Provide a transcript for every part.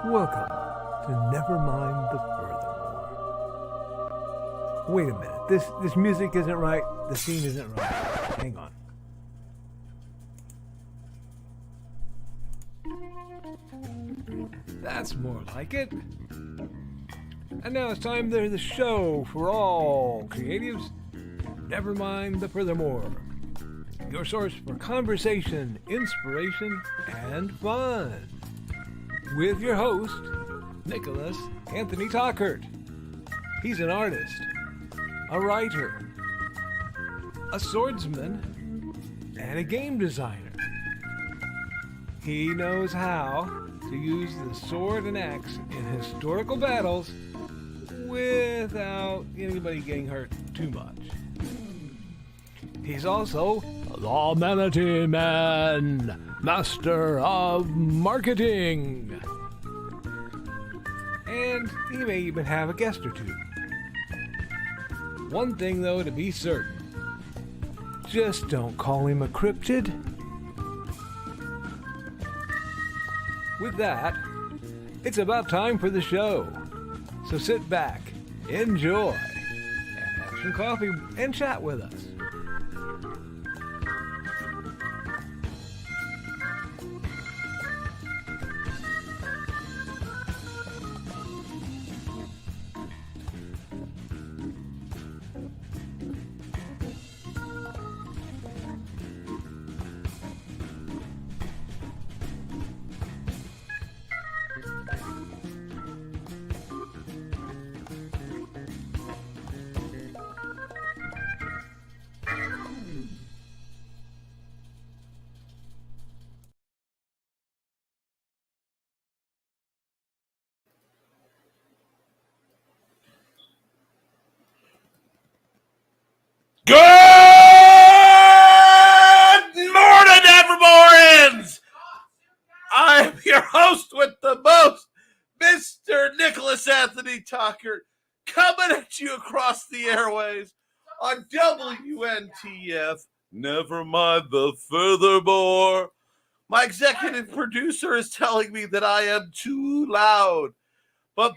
Welcome to Nevermind the Furthermore. Wait a minute, this music isn't right, the scene isn't right. Hang on. That's more like it. And now it's time for the show for all creatives. Nevermind the Furthermore. Your source for conversation, inspiration, and fun. With your host, Nicholas Anthony Tockert. He's an artist, a writer, a swordsman, and a game designer. He knows how to use the sword and axe in historical battles without anybody getting hurt too much. He's also the Manatee Man, master of marketing. And he may even have a guest or two. One thing, though, to be certain. Just don't call him a cryptid. With that, it's about time for the show. So sit back, enjoy, and have some coffee and chat with us. Good morning, Nevermorans! I'm your host with the most, Mr. Nicholas Anthony Tockert, coming at you across the airways on WNTF, Nevermind the Furthermore. My executive producer is telling me that I am too loud, but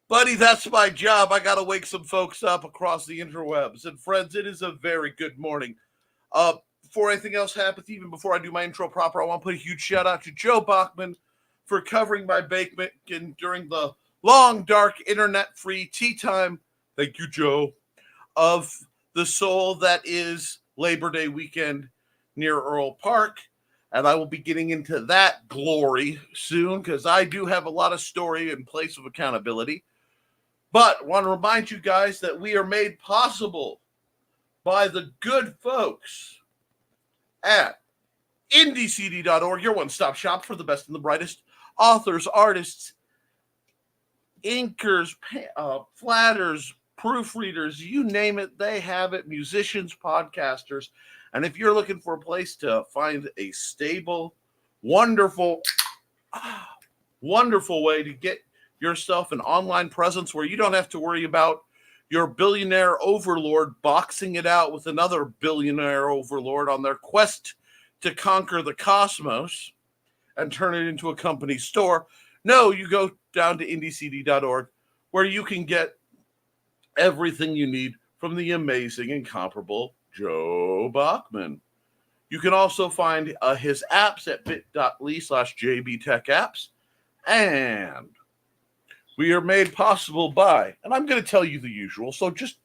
buddy, that's my job. I gotta wake some folks up across the interwebs. And friends, it is a very good morning. Before anything else happens, even before I do my intro proper, I want to put a huge shout out to Joe Bachman for covering my bacon during the long, dark, internet-free tea time. Thank you, Joe. Of the soul that is Labor Day weekend near Earl Park. And I will be getting into that glory soon because I do have a lot of story in place of accountability. But I want to remind you guys that we are made possible by the good folks at IndieCD.org, your one-stop shop for the best and the brightest authors, artists, inkers, flatters, proofreaders, you name it, they have it, musicians, podcasters. And if you're looking for a place to find a stable, wonderful way to get yourself an online presence where you don't have to worry about your billionaire overlord boxing it out with another billionaire overlord on their quest to conquer the cosmos and turn it into a company store. No, you go down to IndieCD.org where you can get everything you need from the amazing, incomparable Joe Bachman. You can also find his apps at bit.ly/jbtechapps. And we are made possible by, and I'm going to tell you the usual, so just,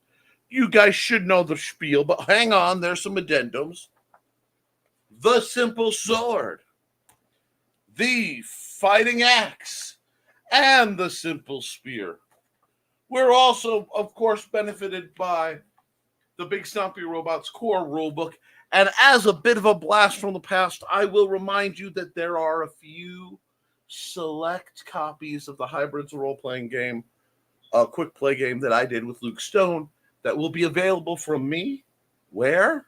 you guys should know the spiel, but hang on, there's some addendums. The Simple Sword, the Fighting Axe, and the Simple Spear. We're also, of course, benefited by the Big Stompy Robots core rulebook. And as a bit of a blast from the past, I will remind you that there are a few select copies of the Hybrids role-playing game, a quick play game that I did with Luke Stone, that will be available from me. Where?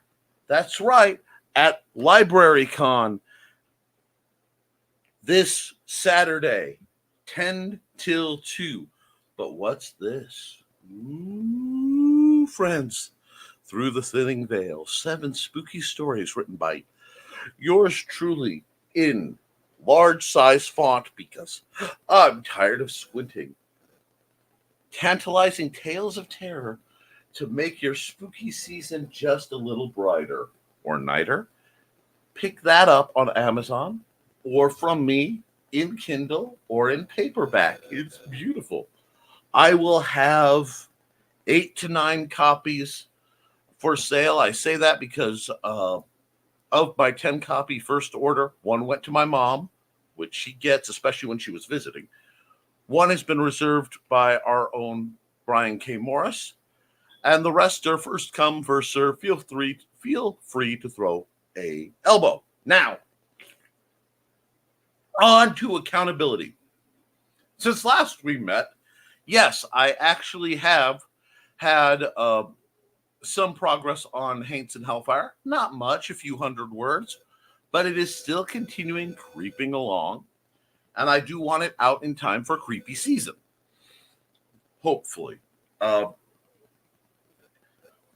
That's right, at LibraryCon this Saturday, 10 till 2. But what's this? Ooh, friends. Through the Thinning Veil, 7 spooky stories written by yours truly in large size font because I'm tired of squinting. Tantalizing tales of terror to make your spooky season just a little brighter or nighter. Pick that up on Amazon or from me in Kindle or in paperback. It's beautiful. I will have 8 to 9 copies for sale. I say that because of my 10 copy first order, one went to my mom, which she gets, especially when she was visiting. One has been reserved by our own Brian K. Morris, and the rest are first come, first serve. Feel free to throw a elbow. Now, on to accountability. Since last we met, yes, I actually have had some progress on Haints and Hellfire. Not much, a few hundred words, but it is still continuing creeping along, and I do want it out in time for creepy season. Hopefully.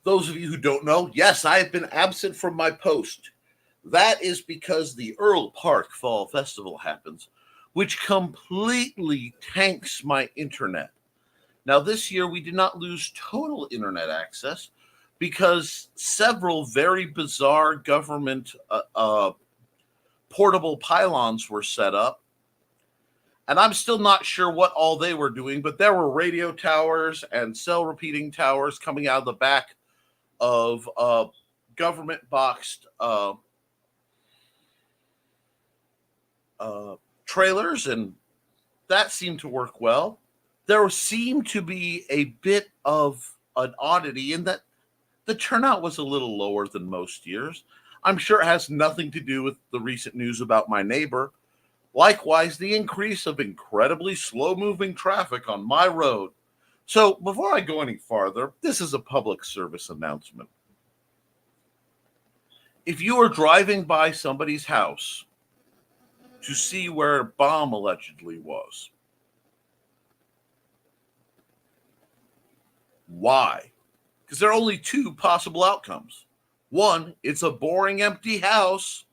Those of you who don't know, yes, I have been absent from my post. That is because the Earl Park Fall Festival happens, which completely tanks my internet. Now, this year we did not lose total internet access because several very bizarre government portable pylons were set up. And I'm still not sure what all they were doing, but there were radio towers and cell repeating towers coming out of the back of government boxed trailers, and that seemed to work well. There seemed to be a bit of an oddity in that the turnout was a little lower than most years. I'm sure it has nothing to do with the recent news about my neighbor. Likewise, the increase of incredibly slow-moving traffic on my road. So, before I go any farther, this is a public service announcement. If you are driving by somebody's house to see where a bomb allegedly was, why? Because there are only 2 possible outcomes. 1, it's a boring, empty house.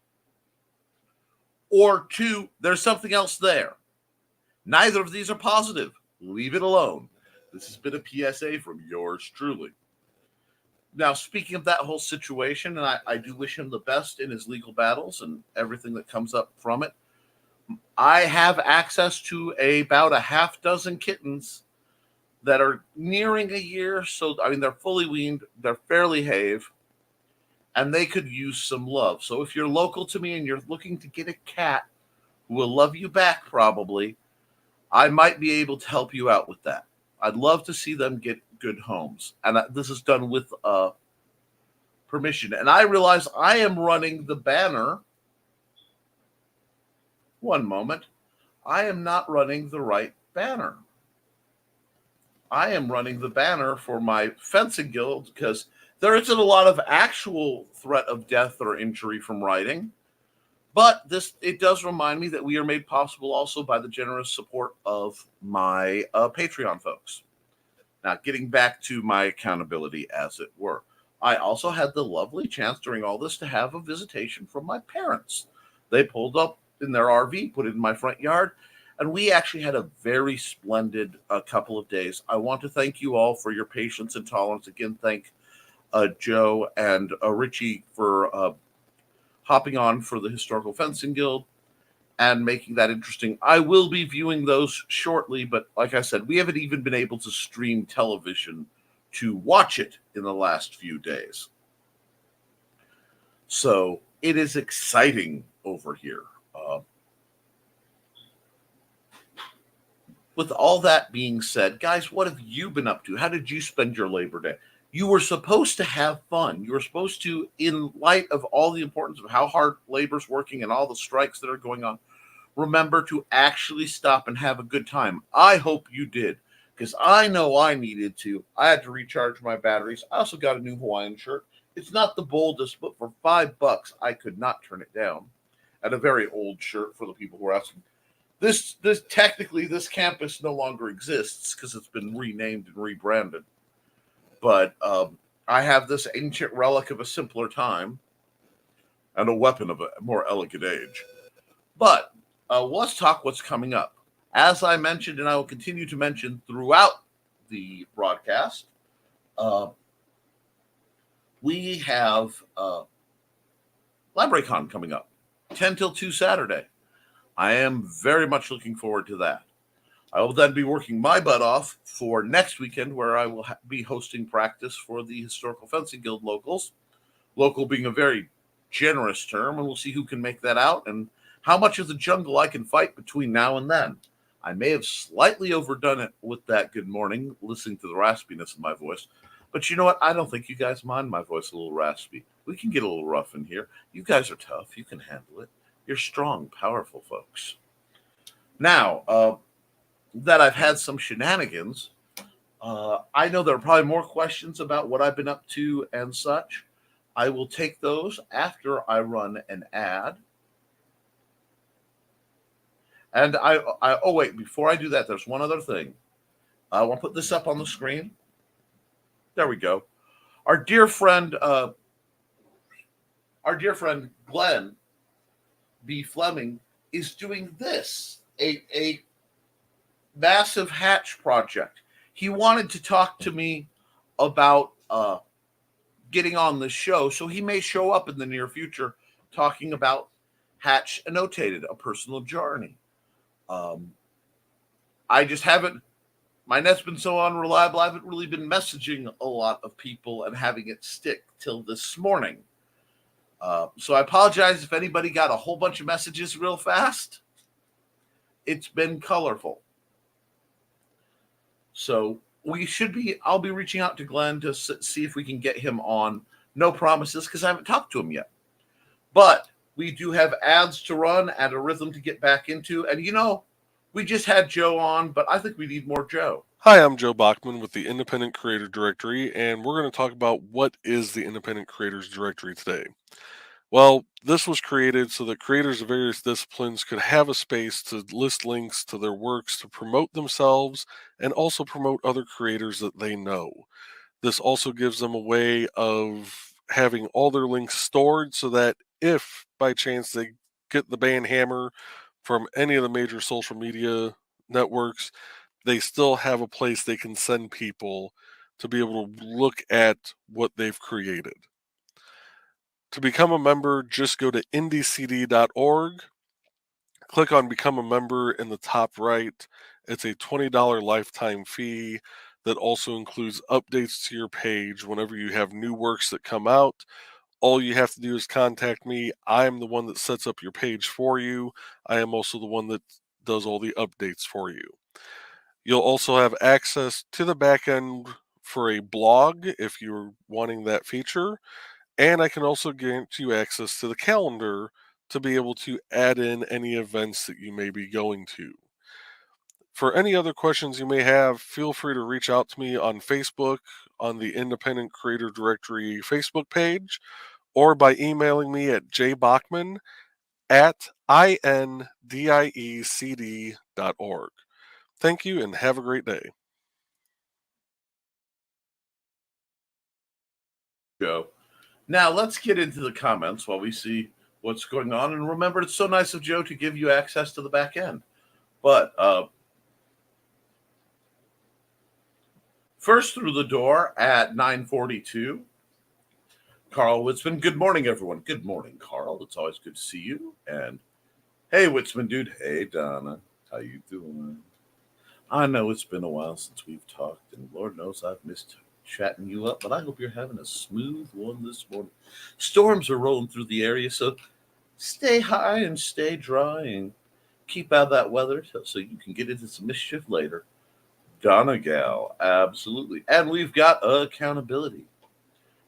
Or 2, there's something else there. Neither of these are positive. Leave it alone. This has been a PSA from yours truly. Now, speaking of that whole situation, and I do wish him the best in his legal battles and everything that comes up from it, I have access to about a half dozen kittens that are nearing a year. So, I mean, they're fully weaned. They're fairly have. And they could use some love. So if you're local to me and you're looking to get a cat who will love you back probably, I might be able to help you out with that. I'd love to see them get good homes. And this is done with permission. And I realize I am running the banner. One moment. I am not running the right banner. I am running the banner for my fencing guild because there isn't a lot of actual threat of death or injury from writing, but it does remind me that we are made possible also by the generous support of my Patreon folks. Now, getting back to my accountability, as it were, I also had the lovely chance during all this to have a visitation from my parents. They pulled up in their RV, put it in my front yard, and we actually had a very splendid couple of days. I want to thank you all for your patience and tolerance. Again, thank Joe and Richie for hopping on for the Historical Fencing Guild and making that interesting. I will be viewing those shortly, but like I said, we haven't even been able to stream television to watch it in the last few days. So it is exciting over here. With all that being said, guys, what have you been up to? How did you spend your Labor Day? You were supposed to have fun. You were supposed to, in light of all the importance of how hard labor's working and all the strikes that are going on, remember to actually stop and have a good time. I hope you did, because I know I needed to. I had to recharge my batteries. I also got a new Hawaiian shirt. It's not the boldest, but for $5, I could not turn it down. And a very old shirt for the people who are asking. This technically, this campus no longer exists because it's been renamed and rebranded. But I have this ancient relic of a simpler time and a weapon of a more elegant age. But let's talk what's coming up. As I mentioned, and I will continue to mention throughout the broadcast, uh, we have LibraryCon coming up, 10 till 2 Saturday. I am very much looking forward to that. I will then be working my butt off for next weekend, where I will be hosting practice for the Historical Fencing Guild locals. Local being a very generous term, and we'll see who can make that out and how much of the jungle I can fight between now and then. I may have slightly overdone it with that good morning, listening to the raspiness of my voice. But you know what? I don't think you guys mind my voice a little raspy. We can get a little rough in here. You guys are tough. You can handle it. You're strong, powerful folks. Now, that I've had some shenanigans, I know there are probably more questions about what I've been up to and such. I will take those after I run an ad. And oh wait, before I do that, there's one other thing. I want to put this up on the screen. There we go. Our dear friend Glenn B. Fleming is doing this, a massive hatch project. He wanted to talk to me about getting on the show, so he may show up in the near future talking about Hatch Annotated, a personal journey. I just haven't, my net's been so unreliable, I haven't really been messaging a lot of people and having it stick till this morning. So I apologize if anybody got a whole bunch of messages real fast. It's been colorful. So I'll be reaching out to Glenn to see if we can get him on. No promises, because I haven't talked to him yet. But we do have ads to run and a rhythm to get back into. And we just had Joe on, but I think we need more Joe. Hi, I'm Joe Bachman with the Independent Creator Directory, and we're going to talk about what is the Independent Creators Directory today. Well, this was created so that creators of various disciplines could have a space to list links to their works to promote themselves and also promote other creators that they know. This also gives them a way of having all their links stored so that if by chance they get the ban hammer from any of the major social media networks, they still have a place they can send people to be able to look at what they've created. To become a member, just go to indiecd.org, click on Become a Member in the top right. It's a $20 lifetime fee that also includes updates to your page whenever you have new works that come out. All you have to do is contact me. I am the one that sets up your page for you. I am also the one that does all the updates for you. You'll also have access to the back end for a blog if you're wanting that feature. And I can also grant you access to the calendar to be able to add in any events that you may be going to. For any other questions you may have, feel free to reach out to me on Facebook, on the Independent Creator Directory Facebook page, or by emailing me at jbachman@indiecd.org. Thank you and have a great day. Joe. Now let's get into the comments while we see what's going on. And remember, it's so nice of Joe to give you access to the back end. But first through the door at 9:42, Carl Witzman. Good morning, everyone. Good morning, Carl. It's always good to see you. And hey, Witzman, dude. Hey, Donna. How you doing? I know it's been a while since we've talked, and Lord knows I've missed chatting you up, but I hope you're having a smooth one this morning. Storms are rolling through the area, so stay high and stay dry and keep out of that weather so you can get into some mischief later. Donna Gal, absolutely. And we've got accountability.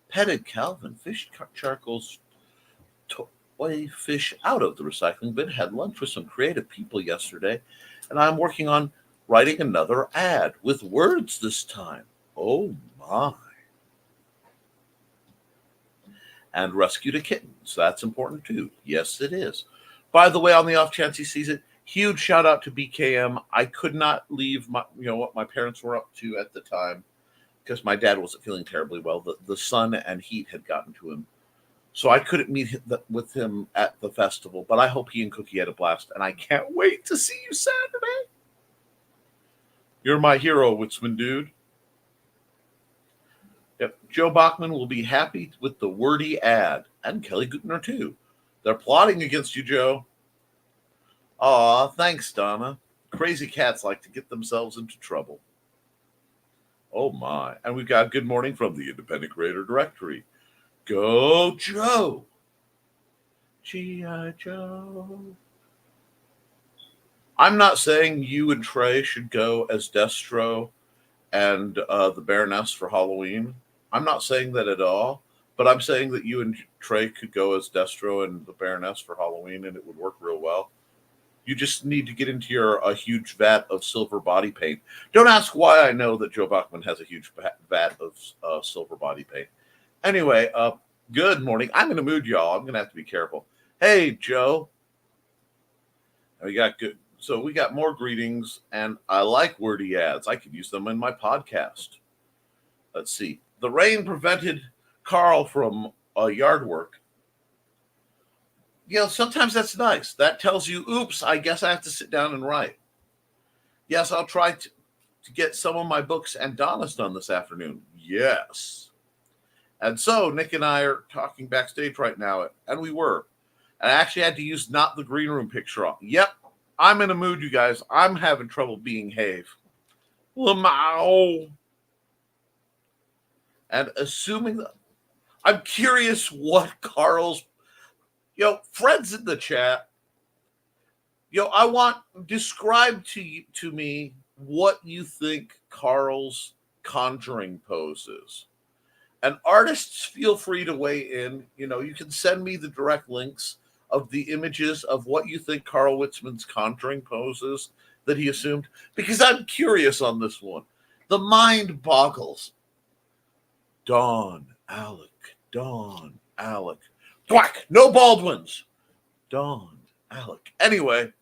Petted Calvin, fish charcoal's toy fish out of the recycling bin. Had lunch with some creative people yesterday, and I'm working on writing another ad with words this time. Oh my. And rescued a kitten. So that's important too. Yes, it is. By the way, on the off chance he sees it, huge shout out to BKM. I could not leave what my parents were up to at the time. because my dad wasn't feeling terribly well. The sun and heat had gotten to him. So I couldn't meet with him at the festival, but I hope he and Cookie had a blast, and I can't wait to see you Saturday. You're my hero, Witzman dude. Yep. Joe Bachman will be happy with the wordy ad, and Kelly Gutner too. They're plotting against you, Joe. Aw, thanks, Donna. Crazy cats like to get themselves into trouble. Oh my. And we've got good morning from the Independent Creator Directory. Go, Joe. G.I. Joe. I'm not saying you and Trey should go as Destro and the Baroness for Halloween. I'm not saying that at all. But I'm saying that you and Trey could go as Destro and the Baroness for Halloween, and it would work real well. You just need to get into a huge vat of silver body paint. Don't ask why I know that Joe Bachman has a huge vat of silver body paint. Anyway, good morning. I'm in a mood, y'all. I'm going to have to be careful. Hey, Joe. We got good. So we got more greetings, and I like wordy ads. I could use them in my podcast. Let's see. The rain prevented Carl from yard work. Sometimes that's nice. That tells you, oops, I guess I have to sit down and write. Yes, I'll try to get some of my books and Donna's done this afternoon. Yes. And so Nick and I are talking backstage right now, and we were. And I actually had to use not the green room picture on. Yep, I'm in a mood, you guys. I'm having trouble being Have. Lamau. And assuming that I'm curious what Carl's, friends in the chat, describe to me what you think Carl's conjuring pose is. And artists, feel free to weigh in. You can send me the direct links of the images of what you think Carl Witzman's conjuring pose is that he assumed, because I'm curious on this one. The mind boggles. Dawn, Alec. Thwack, no Baldwins. Dawn, Alec. Anyway,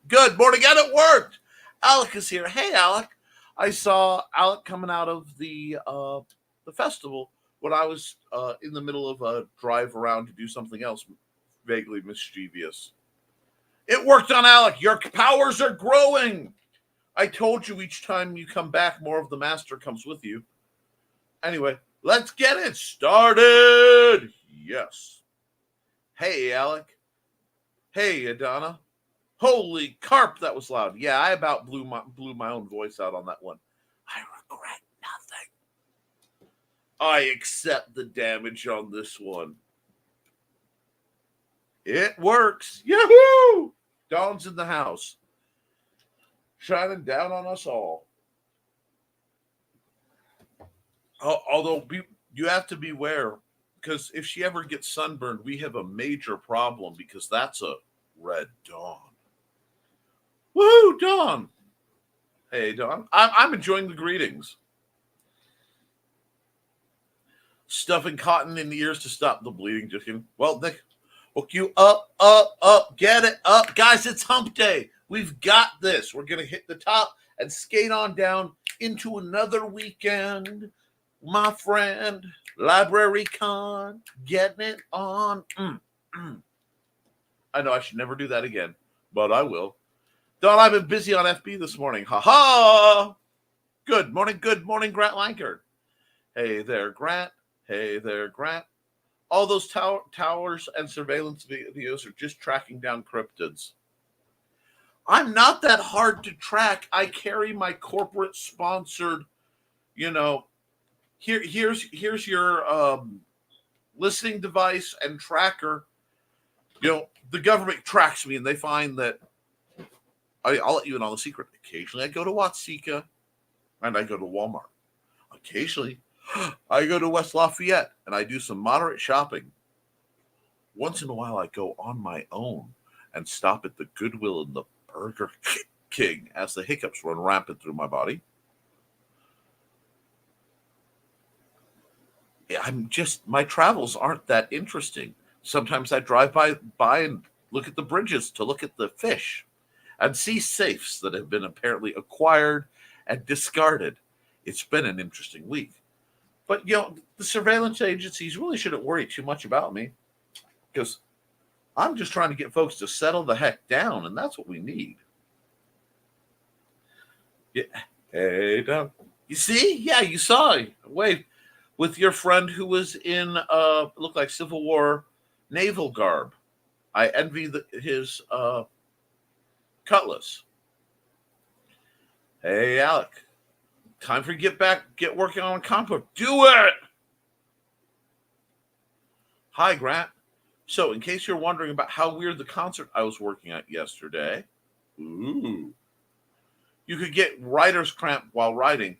good morning, and it worked. Alec is here. Hey, Alec. I saw Alec coming out of the festival when I was in the middle of a drive around to do something else vaguely mischievous. It worked on Alec. Your powers are growing. I told you each time you come back, more of the master comes with you. Anyway, let's get it started. Yes. Hey, Alec. Hey, Adana. Holy carp, that was loud. Yeah, I about blew my own voice out on that one. I regret nothing. I accept the damage on this one. It works. Yahoo! Dawn's in the house. Shining down on us all. Although you have to beware, because if she ever gets sunburned, we have a major problem, because that's a red dawn. Woohoo, Dawn! Hey, Dawn. I'm enjoying the greetings. Stuffing cotton in the ears to stop the bleeding. Just kidding. Well, Nick, hook you up. Get it up. Guys, it's hump day. We've got this. We're going to hit the top and skate on down into another weekend. My friend, Library Con, getting it on. I know I should never do that again, but I will. Don, I've been busy on FB this morning. Ha-ha! Good morning, Grant Lankard. Hey there, Grant. Hey there, Grant. All those towers and surveillance videos are just tracking down cryptids. I'm not that hard to track. I carry my corporate sponsored, here's your listening device and tracker. The government tracks me, and they find that I'll let you in on the secret. Occasionally I go to Watsika, and I go to Walmart. Occasionally I go to West Lafayette, and I do some moderate shopping. Once in a while I go on my own and stop at the Goodwill and the Burger King as the hiccups run rampant through my body. My travels aren't that interesting. Sometimes I drive by and look at the bridges to look at the fish and see safes that have been apparently acquired and discarded. It's been an interesting week. But, the surveillance agencies really shouldn't worry too much about me because I'm just trying to get folks to settle the heck down, and that's what we need. Yeah. Hey, Doug. You see? Yeah, you saw. Wait, with your friend who was in, looked like Civil War naval garb. I envy his cutlass. Hey, Alec. Time for you to get working on a comic book. Do it! Hi, Grant. So, in case you're wondering about how weird the concert I was working at yesterday, you could get writer's cramp while writing,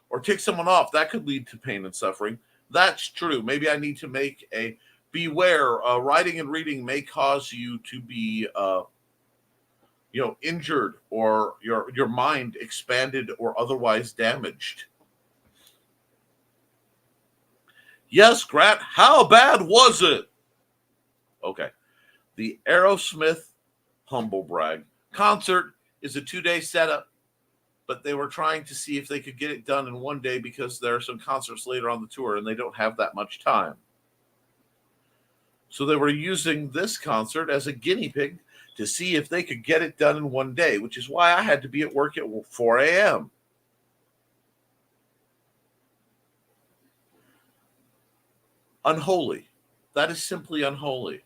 or tick someone off. That could lead to pain and suffering. That's true. Maybe I need to make a beware. Writing and reading may cause you to be injured, or your mind expanded or otherwise damaged. Yes, Grant, how bad was it? Okay. The Aerosmith Humble Brag concert is a 2-day setup, but they were trying to see if they could get it done in one day because there are some concerts later on the tour and they don't have that much time. So they were using this concert as a guinea pig to see if they could get it done in one day, which is why I had to be at work at 4 a.m. Unholy. That is simply unholy.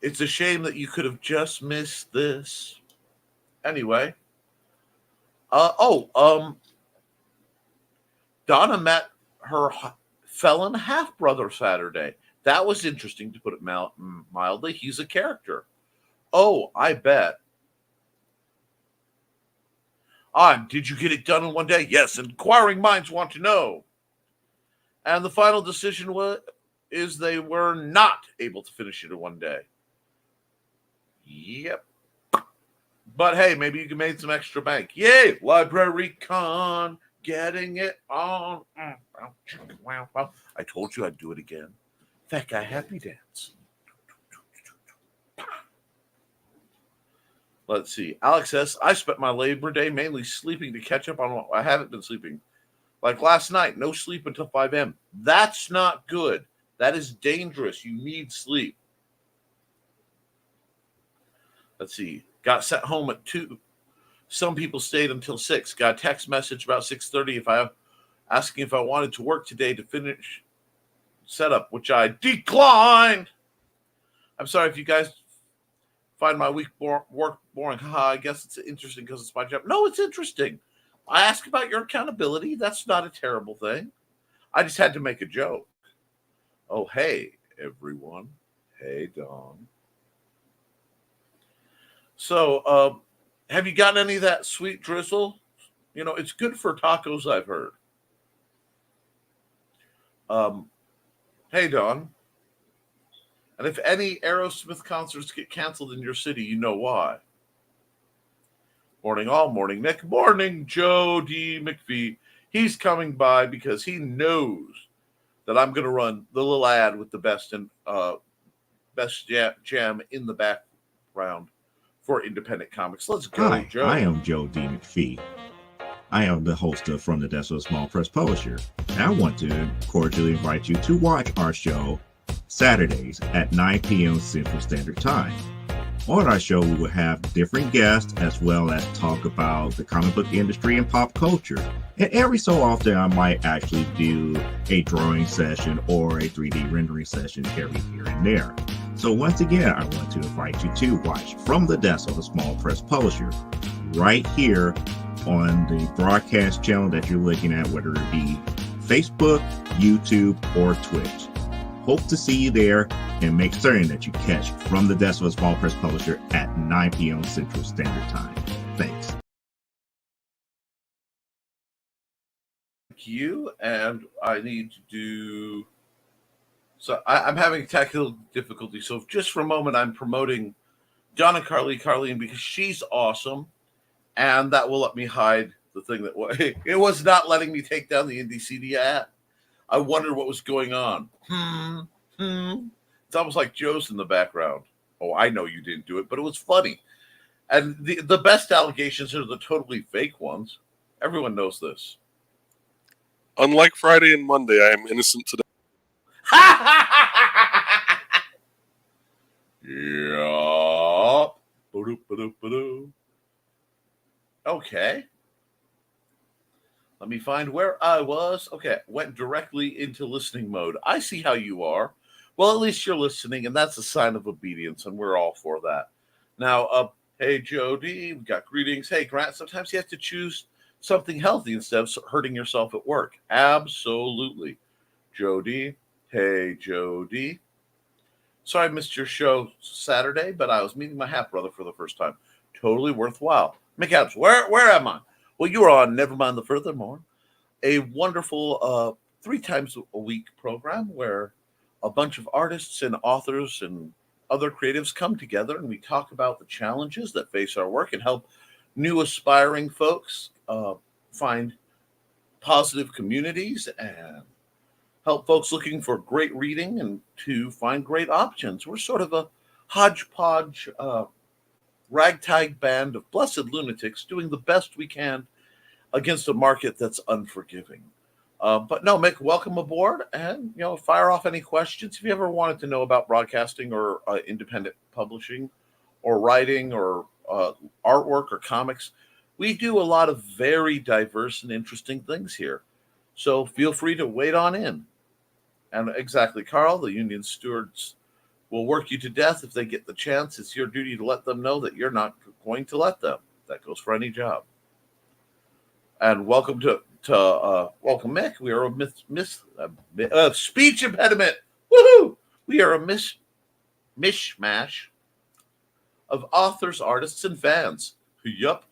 It's a shame that you could have just missed this. Anyway. Donna met her felon half-brother Saturday. That was interesting, to put it mildly. He's a character. Oh, I bet. Did you get it done in one day? Yes, inquiring minds want to know. And the final decision is they were not able to finish it in one day. Yep. But hey, maybe you can make some extra bank. Yay! Library con, getting it on. Wow. I told you I'd do it again. That guy happy dance. Let's see. Alex says, I spent my Labor Day mainly sleeping to catch up on what I haven't been sleeping. Like last night, no sleep until 5 a.m. That's not good. That is dangerous. You need sleep. Let's see. Got sent home at 2. Some people stayed until 6. Got a text message about 6:30 asking if I wanted to work today to finish setup, which I declined. I'm sorry if you guys find my work boring. I guess it's interesting because it's my job. No, it's interesting. I ask about your accountability. That's not a terrible thing. I just had to make a joke. Oh, hey, everyone. Hey, Dawn. So, have you gotten any of that sweet drizzle? It's good for tacos, I've heard. Hey, Dawn. And if any Aerosmith concerts get canceled in your city, you know why. Morning all, morning Nick, morning Joe D. McPhee. He's coming by because he knows that I'm going to run the little ad with the best jam in the background for independent comics. Let's go, Hi, Joe. I am Joe D. McPhee. I am the host of From the Desk of a Small Press Publisher. And I want to cordially invite you to watch our show Saturdays at 9 p.m. Central Standard Time. On our show, we will have different guests as well as talk about the comic book industry and pop culture. And every so often, I might actually do a drawing session or a 3D rendering session every here and there. So once again, I want to invite you to watch From the Desk of a Small Press Publisher right here on the broadcast channel that you're looking at, whether it be Facebook, YouTube, or Twitch. Hope to see you there, and make certain that you catch From the Desk of a Small Press Publisher at 9 p.m. Central Standard Time. Thanks. Thank you, and I need to do... So I'm having technical difficulty, so just for a moment, I'm promoting Donna Carlene because she's awesome, and that will let me hide the thing that... It was not letting me take down the Indie CD app. I wondered what was going on. It's almost like Joe's in the background. Oh, I know you didn't do it, but it was funny. And the best allegations are the totally fake ones. Everyone knows this. Unlike Friday and Monday, I am innocent today. Yup. Ba-doop. Okay. Let me find where I was. Okay, went directly into listening mode. I see how you are. Well, at least you're listening, and that's a sign of obedience, and we're all for that. Now, hey, Jody, we got greetings. Hey, Grant, sometimes you have to choose something healthy instead of hurting yourself at work. Absolutely. Jody, hey, Jody. Sorry I missed your show Saturday, but I was meeting my half brother for the first time. Totally worthwhile. McAdams, where am I? Well, you are on Nevermind the Furthermore, a wonderful 3 times a week program where a bunch of artists and authors and other creatives come together and we talk about the challenges that face our work and help new aspiring folks find positive communities and help folks looking for great reading and to find great options. We're sort of a hodgepodge, ragtag band of blessed lunatics doing the best we can against a market that's unforgiving. But no, Mick, welcome aboard, and fire off any questions if you ever wanted to know about broadcasting or independent publishing, or writing, or artwork or comics. We do a lot of very diverse and interesting things here, so feel free to wait on in. And exactly, Carl, the union stewards will work you to death if they get the chance. It's your duty to let them know that you're not going to let them. That goes for any job. And welcome to welcome, Mick. We are a speech impediment. Woohoo! We are a mishmash of authors, artists, and fans. Yup.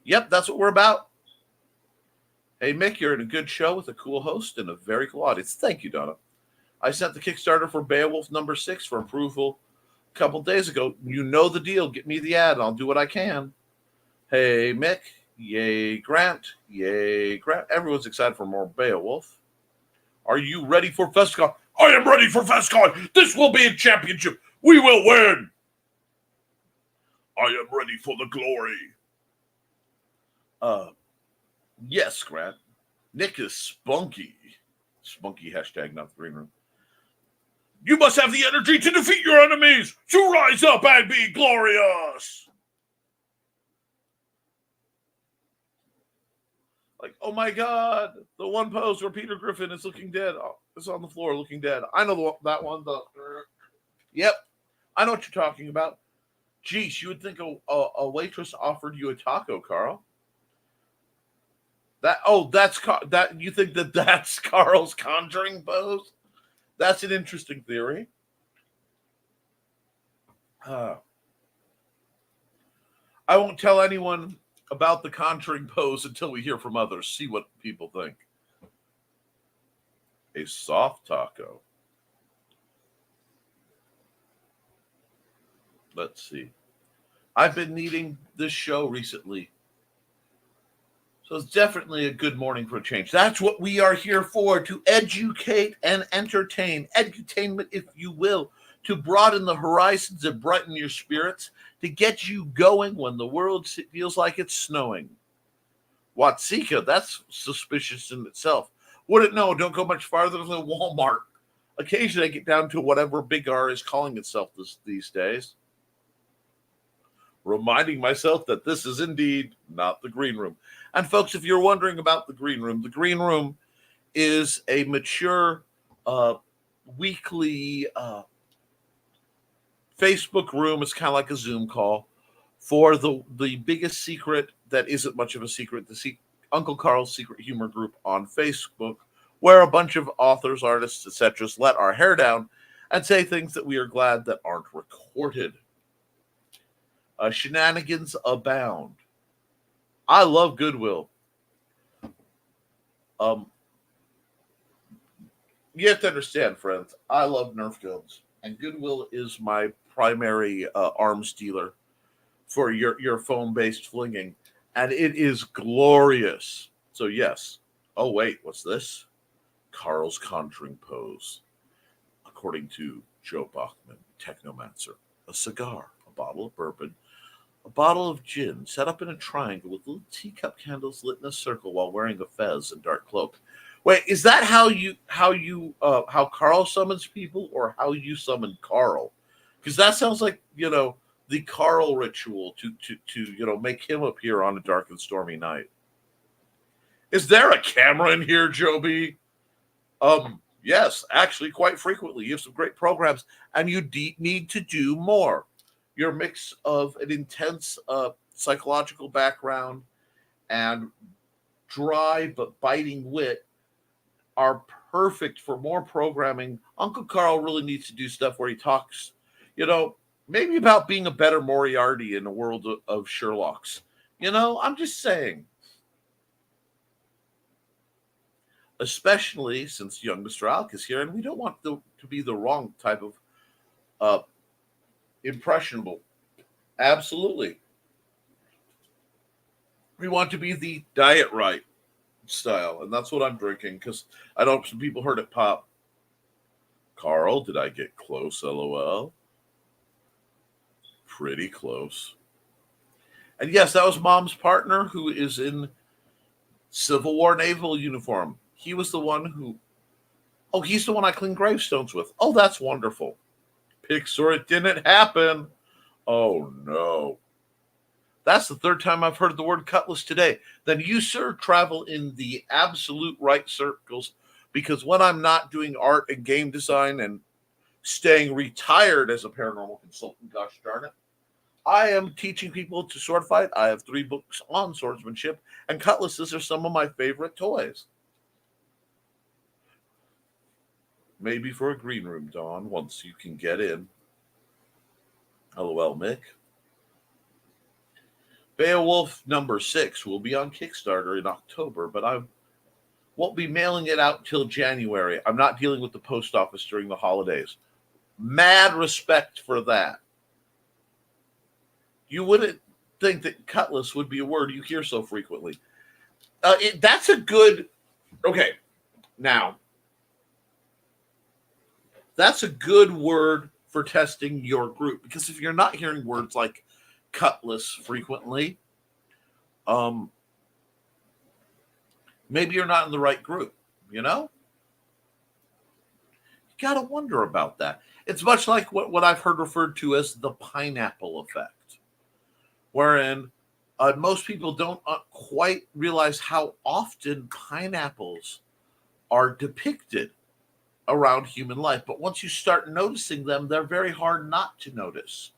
Yep, that's what we're about. Hey, Mick, you're in a good show with a cool host and a very cool audience. Thank you, Donna. I sent the Kickstarter for Beowulf #6 for approval a couple days ago. You know the deal. Get me the ad. I'll do what I can. Hey, Mick. Yay, Grant. Yay, Grant. Everyone's excited for more Beowulf. Are you ready for FestCon? I am ready for FestCon. This will be a championship. We will win. I am ready for the glory. Yes, Grant. Nick is spunky. Spunky hashtag, not the green room. You must have the energy to defeat your enemies, to rise up and be glorious. Like, oh my God, the one pose where Peter Griffin is looking dead. Oh, it's on the floor looking dead. I know that one. Yep, I know what you're talking about. Geez, you would think a waitress offered you a taco, Carl. That you think that's Carl's conjuring pose? That's an interesting theory. I won't tell anyone about the conjuring pose until we hear from others. See what people think. A soft taco. Let's see. I've been needing this show recently. So it's definitely a good morning for a change. That's what we are here for, to educate and entertain. Edutainment, if you will, to broaden the horizons and brighten your spirits, to get you going when the world feels like it's snowing. Watsika, that's suspicious in itself. Wouldn't know, don't go much farther than Walmart. Occasionally I get down to whatever Big R is calling itself these days. Reminding myself that this is indeed not the green room. And folks, if you're wondering about the green room is a mature weekly Facebook room. It's kind of like a Zoom call for the biggest secret that isn't much of a secret, Uncle Carl's Secret Humor Group on Facebook, where a bunch of authors, artists, etc. let our hair down and say things that we are glad that aren't recorded. Shenanigans abound. I love Goodwill. You have to understand, friends, I love Nerf guns, and Goodwill is my primary arms dealer for your foam-based flinging, and it is glorious. So yes. Oh wait, what's this? Carl's conjuring pose, according to Joe Bachman, Technomancer, a cigar, a bottle of bourbon, a bottle of gin set up in a triangle with little teacup candles lit in a circle while wearing a fez and dark cloak. Wait, is that how Carl summons people, or how you summon Carl? Because that sounds like, the Carl ritual to make him appear on a dark and stormy night. Is there a camera in here, Joby? Yes, actually, quite frequently. You have some great programs, and you need to do more. Your mix of an intense psychological background and dry but biting wit are perfect for more programming. Uncle Carl really needs to do stuff where he talks, maybe about being a better Moriarty in a world of Sherlocks. I'm just saying. Especially since young Mr. Alk is here, and we don't want to be the wrong type of impressionable. Absolutely. We want to be the diet right style, and that's what I'm drinking, because I know some people heard it pop. Carl, did I get close, LOL? Pretty close. And yes, that was Mom's partner, who is in Civil War naval uniform. He was the one he's the one I clean gravestones with. Oh, that's wonderful. Pixar, it didn't happen. Oh, no. That's the third time I've heard the word cutlass today. Then you, sir, travel in the absolute right circles, because when I'm not doing art and game design and staying retired as a paranormal consultant, gosh darn it, I am teaching people to sword fight. I have 3 books on swordsmanship, and cutlasses are some of my favorite toys. Maybe for a green room, Dawn, once you can get in. LOL, Mick. Beowulf number 6 will be on Kickstarter in October, but I won't be mailing it out till January. I'm not dealing with the post office during the holidays. Mad respect for that. You wouldn't think that cutlass would be a word you hear so frequently. That's a good... Okay, now... That's a good word for testing your group, because if you're not hearing words like cutlass frequently, maybe you're not in the right group, You got to wonder about that. It's much like what I've heard referred to as the pineapple effect, wherein most people don't quite realize how often pineapples are depicted around human life. But once you start noticing them, they're very hard not to notice.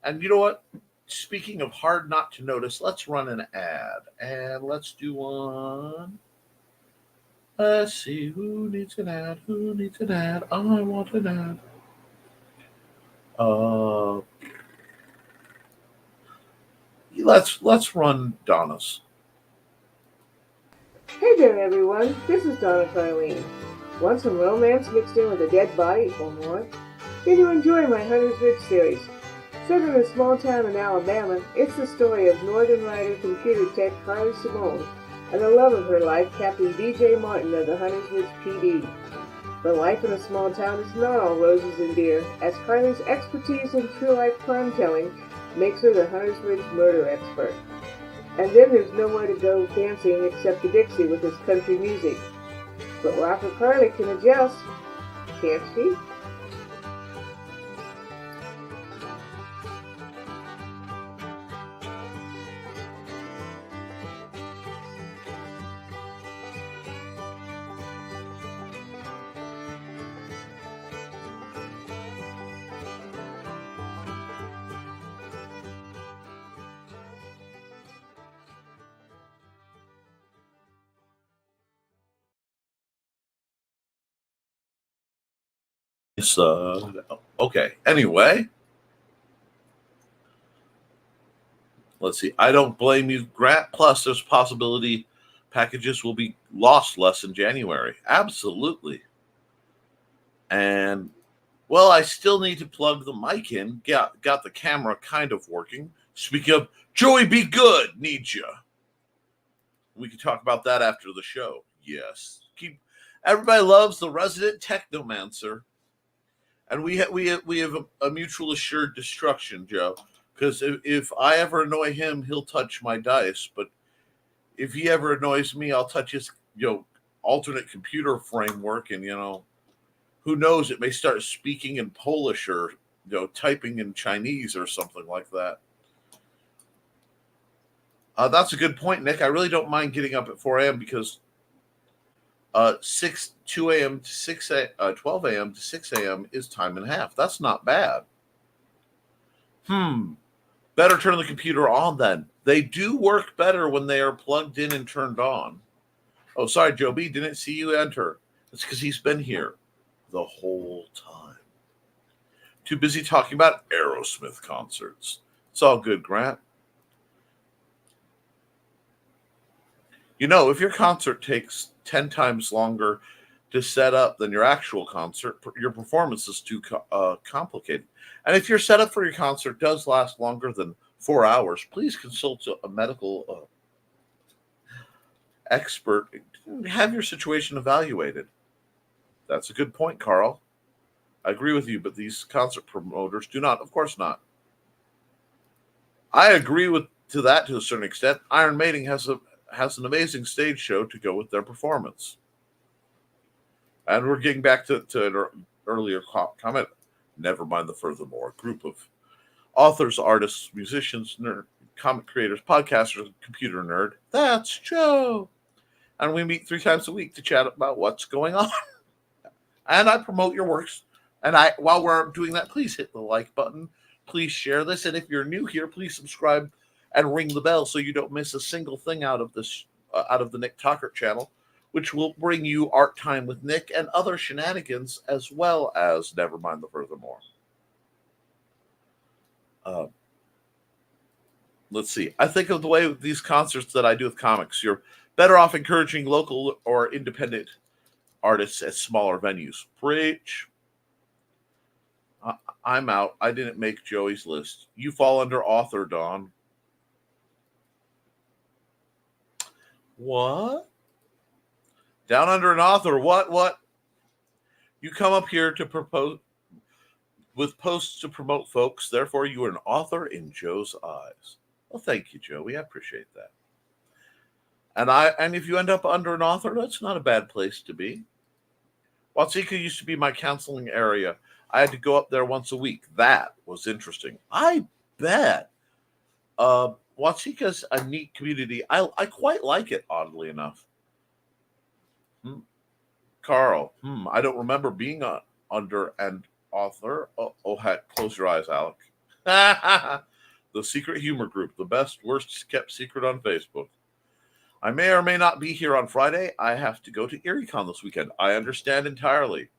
And you know what? Speaking of hard not to notice, let's run an ad. And let's do one. Let's see, who needs an ad? Who needs an ad? I want an ad. Let's run Donna's. Hey there, everyone. This is Donna Carlene. Want some romance mixed in with a dead body or more? Then you enjoy my Hunter's Ridge series. Set in a small town in Alabama, it's the story of Northern Rider computer tech Carly Simone and the love of her life, Captain B.J. Martin of the Hunter's Ridge PD. But life in a small town is not all roses and beer, as Carly's expertise in true-life crime-telling makes her the Hunter's Ridge murder expert. And then there's nowhere to go dancing except the Dixie with its country music. But Rocker Carly can adjust, can't she? Okay. Anyway, let's see. I don't blame you, Grant. Plus, there's a possibility packages will be lost less in January. Absolutely. And, well, I still need to plug the mic in. Got the camera kind of working. Speaking of, Joey Be Good needs you. We can talk about that after the show. Yes. Everybody loves the resident technomancer. And we have a mutual assured destruction, Joe. Because if I ever annoy him, he'll touch my dice. But if he ever annoys me, I'll touch his alternate computer framework, and who knows? It may start speaking in Polish or typing in Chinese or something like that. That's a good point, Nick. I really don't mind getting up at 4 a.m. because 2 a.m. to 12 a.m. to 6 a.m. is time and a half. That's not bad. Better turn the computer on then. They do work better when they are plugged in and turned on. Oh, sorry, Joe B. Didn't see you enter. It's because he's been here the whole time. Too busy talking about Aerosmith concerts. It's all good, Grant. If your concert takes 10 times longer to set up than your actual concert, your performance is too complicated. And if your setup for your concert does last longer than 4 hours, please consult a medical expert. Have your situation evaluated. That's a good point, Carl. I agree with you, but these concert promoters do not. Of course not. I agree to that to a certain extent. Iron Maiden has an amazing stage show to go with their performance. And we're getting back to an earlier comment. Nevermind the Furthermore, a group of authors, artists, musicians, comic creators, podcasters, computer nerd. That's Joe. And we meet 3 times a week to chat about what's going on. And I promote your works. And while we're doing that, please hit the like button. Please share this. And if you're new here, please subscribe and ring the bell so you don't miss a single thing out of this out of the Nick Tockert channel, which will bring you art time with Nick and other shenanigans, as well as Nevermind the Furthermore. Let's see. I think of the way with these concerts that I do with comics, you're better off encouraging local or independent artists at smaller venues. Preach. I'm out. I didn't make Joey's list. You fall under author, Dawn. What? Down under an author? What? You come up here to propose with posts to promote folks. Therefore, you are an author in Joe's eyes. Well, thank you, Joey. I appreciate that. And if you end up under an author, that's not a bad place to be. Watsika used to be my counseling area. I had to go up there once a week. That was interesting. I bet. Watsika's a neat community. I quite like it, oddly enough. Carl, I don't remember being under an author. Oh, heck, close your eyes, Alec. The Secret Humor Group, the best, worst kept secret on Facebook. I may or may not be here on Friday. I have to go to EerieCon this weekend. I understand entirely.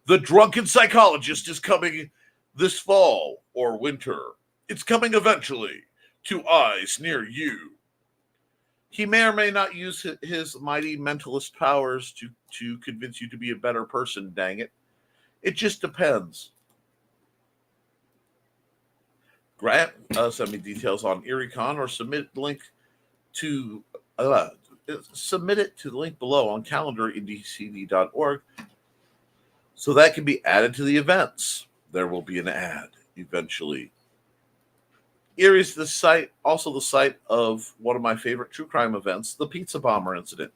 The Drunken Psychologist is coming this fall or winter. It's coming eventually to eyes near you. He may or may not use his mighty mentalist powers to convince you to be a better person, dang it. It just depends. Grant, send me details on EerieCon or submit the link to submit it to the link below on calendarindcd.org so that can be added to the events. There will be an ad eventually. Erie is also the site of one of my favorite true crime events, the Pizza Bomber incident.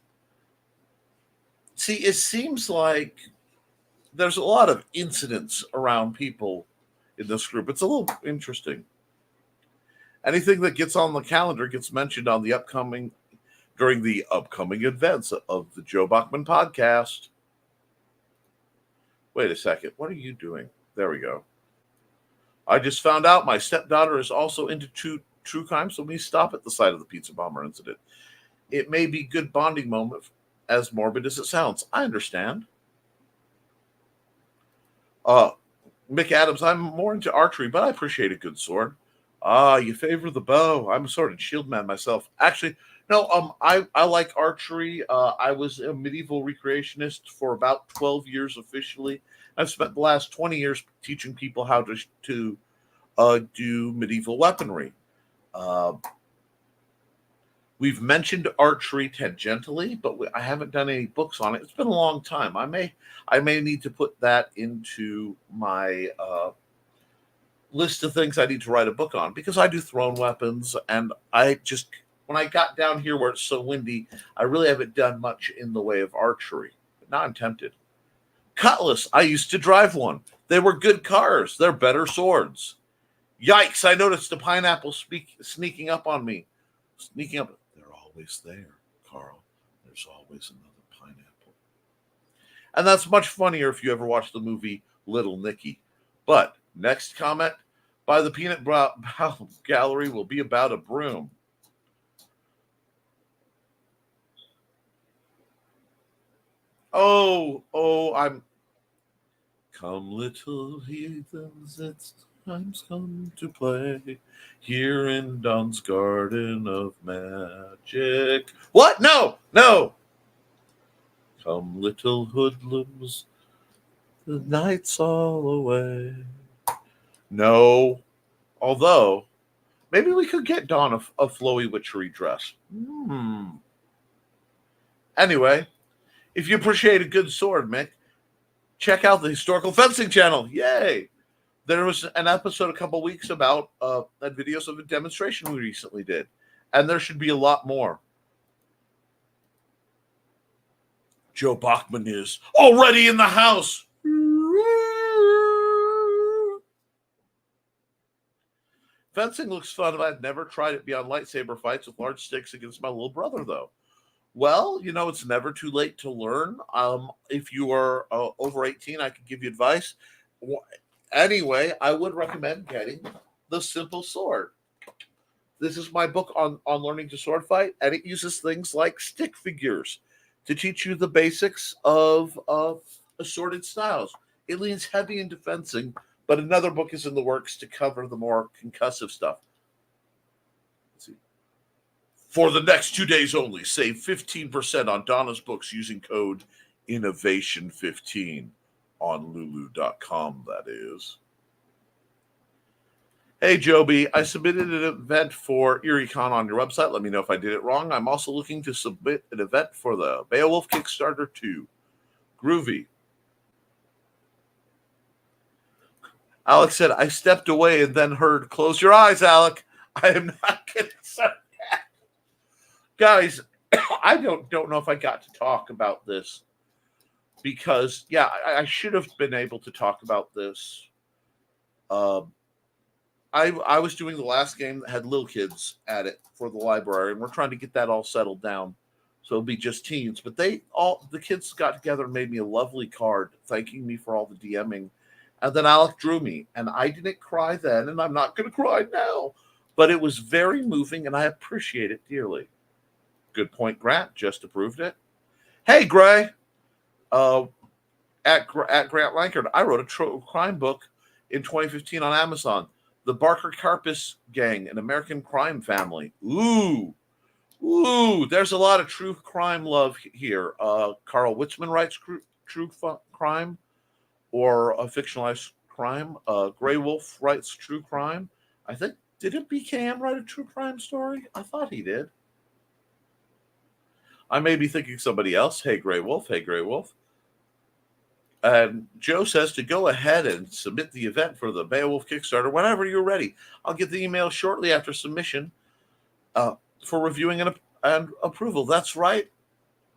See, it seems like there's a lot of incidents around people in this group. It's a little interesting. Anything that gets on the calendar gets mentioned on during the upcoming events of the Joe Bachman podcast. Wait a second. What are you doing? There we go. I just found out my stepdaughter is also into true crime, so we stop at the site of the Pizza Bomber incident. It may be a good bonding moment, as morbid as it sounds. I understand. Mick Adams, I'm more into archery, but I appreciate a good sword. You favor the bow. I'm a sword and shield man myself. Actually, no, I like archery. I was a medieval recreationist for about 12 years officially. I've spent the last 20 years teaching people how to do medieval weaponry. We've mentioned archery tangentially, but I haven't done any books on it. It's been a long time. I may need to put that into my list of things I need to write a book on, because I do thrown weapons, and when I got down here where it's so windy, I really haven't done much in the way of archery. But now I'm tempted. Cutlass, I used to drive one. They were good cars. They're better swords. Yikes, I noticed the pineapple sneaking up on me. Sneaking up. They're always there, Carl. There's always another pineapple. And that's much funnier if you ever watch the movie Little Nicky. But next comment by the Peanut Gallery will be about a broom. I'm come little heathens, it's time's come to play here in Don's Garden of Magic. What? No. Come little hoodlums, the night's all away. No. Although, maybe we could get Dawn a flowy witchery dress. Anyway, if you appreciate a good sword, Mick, check out the Historical Fencing channel. Yay! There was an episode a couple weeks about videos of a demonstration we recently did, and there should be a lot more. Joe Bachman is already in the house. Fencing looks fun, but I've never tried it beyond lightsaber fights with large sticks against my little brother, though. Well, it's never too late to learn. If you are over 18, I can give you advice. Anyway, I would recommend getting the Simple Sword. This is my book on learning to sword fight, and it uses things like stick figures to teach you the basics of assorted styles. It leans heavy into fencing, but another book is in the works to cover the more concussive stuff. Let's see. For the next 2 days only, save 15% on Donna's books using code INNOVATION15 on lulu.com, that is. Hey, Joby, I submitted an event for EerieCon on your website. Let me know if I did it wrong. I'm also looking to submit an event for the Beowulf Kickstarter 2. Groovy. Alex said, I stepped away and then heard, close your eyes, Alec. I am not getting sarcastic. Guys, I don't know if I got to talk about this because, I should have been able to talk about this. I was doing the last game that had little kids at it for the library, and we're trying to get that all settled down. So it'll be just teens. But the kids got together and made me a lovely card thanking me for all the DMing. And then Alec drew me, and I didn't cry then, and I'm not going to cry now. But it was very moving, and I appreciate it dearly. Good point, Grant. Just approved it. Hey, Gray. At Grant Lankard, I wrote a true crime book in 2015 on Amazon. The Barker Karpus Gang, an American crime family. Ooh, there's a lot of true crime love here. Carl Witzman writes true crime or a fictionalized crime. Grey Wolf writes true crime. I think, didn't BKM write a true crime story? I thought he did. I may be thinking somebody else. Hey, Grey Wolf. And Joe says to go ahead and submit the event for the Beowulf Kickstarter whenever you're ready. I'll get the email shortly after submission for reviewing and approval. That's right.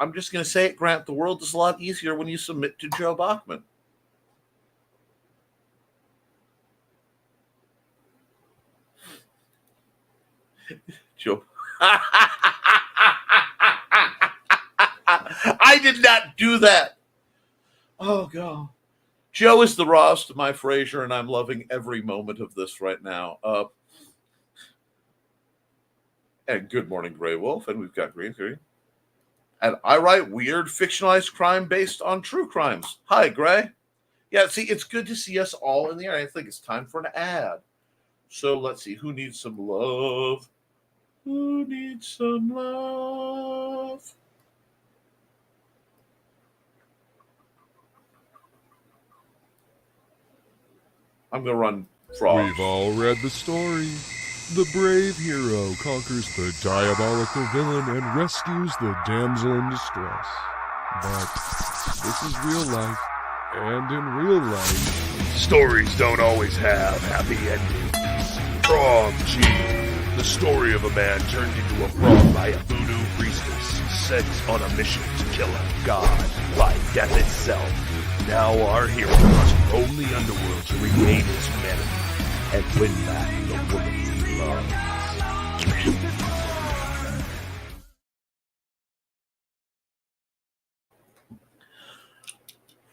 I'm just going to say it, Grant. The world is a lot easier when you submit to Joe Bachman. Joe. I did not do that. Oh, God. Joe is the rawest of my Frasier, and I'm loving every moment of this right now. And good morning, Grey Wolf. And we've got Green. And I write weird fictionalized crime based on true crimes. Hi, Gray. Yeah, see, it's good to see us all in the air. I think it's time for an ad. So let's see. Who needs some love? Who needs some love? I'm going to run frogs. We've all read the story. The brave hero conquers the diabolical villain and rescues the damsel in distress. But this is real life, and in real life, stories don't always have happy endings. Frog G, the story of a man turned into a frog by a voodoo priestess, sent on a mission to kill a god by death itself. Now our hero must roam the underworld to regain his humanity and win back the woman he loves.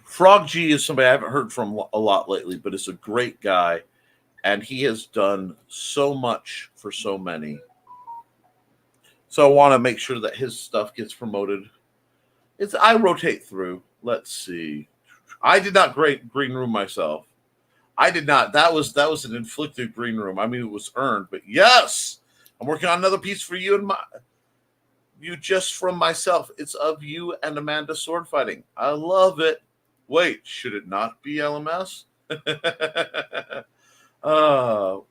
Frog G is somebody I haven't heard from a lot lately, but is a great guy, and he has done so much for so many. So I want to make sure that his stuff gets promoted. I rotate through. Let's see. I did not green room myself. I did not. That was an inflicted green room. I mean, it was earned, but yes, I'm working on another piece for you and you just from myself. It's of you and Amanda sword fighting. I love it. Wait, should it not be LMS?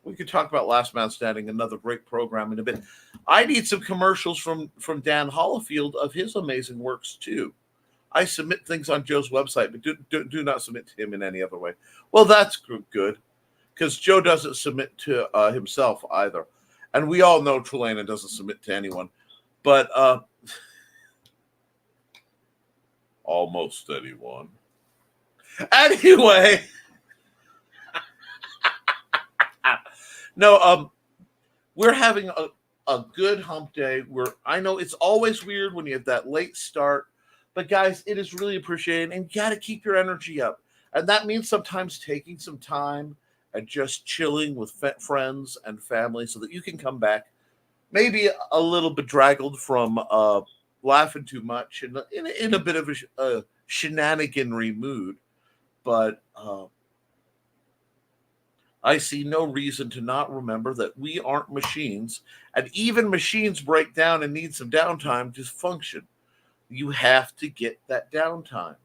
We could talk about Last Man Standing, another great program in a bit. I need some commercials from Dan Hollifield of his amazing works too. I submit things on Joe's website, but do not submit to him in any other way. Well, that's good, because Joe doesn't submit to himself either. And we all know Trelana doesn't submit to anyone. But almost anyone. Anyway. No, we're having a good hump day. I know it's always weird when you have that late start. But guys, it is really appreciated, and you got to keep your energy up. And that means sometimes taking some time and just chilling with friends and family so that you can come back maybe a little bedraggled from laughing too much and in a bit of a shenaniganry mood. But I see no reason to not remember that we aren't machines, and even machines break down and need some downtime to function. You have to get that downtime.